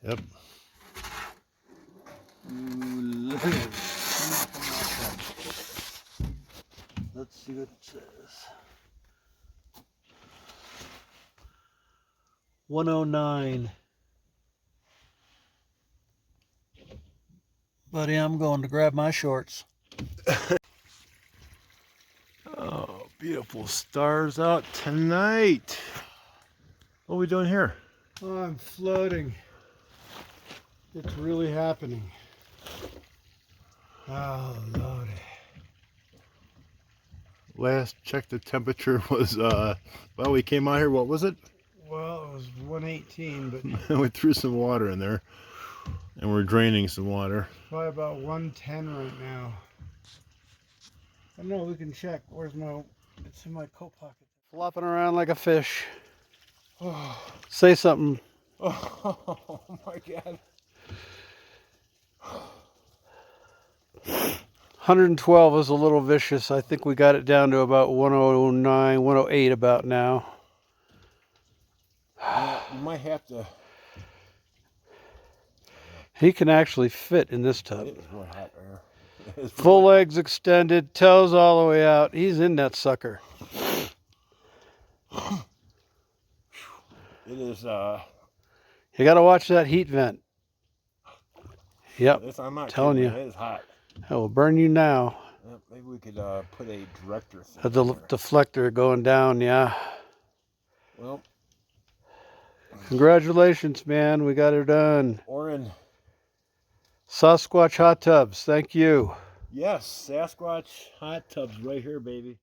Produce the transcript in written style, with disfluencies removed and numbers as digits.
Yep. Ooh, look at it. Let's see what it says. 109. Buddy, I'm going to grab my shorts. Oh, beautiful stars out tonight. What are we doing here? Oh, I'm floating. It's really happening. Oh, Lordy. Last check, the temperature was, well, we came out here, what was it? Well, it was 118, but We threw some water in there, and we're draining some water. probably about 110 right now. I don't know, we can check. Where's my, it's in my coat pocket. Flopping around like a fish. Oh. Say something. Oh my God. 112 is a little vicious. I think we got it down to about 109, 108 about now. Yeah, you might have to. He can actually fit in this tub. It is really hot there. Full legs extended, toes all the way out. He's in that sucker. It is, You got to watch that heat vent. Yep, I'm not telling kidding, you. man. It is hot. It will burn you now. Maybe we could put a director thing A in there. deflector going down, yeah. Well, Congratulations, man. We got her done. Oren. Sasquatch hot tubs. Thank you. Yes, Sasquatch hot tubs right here, baby.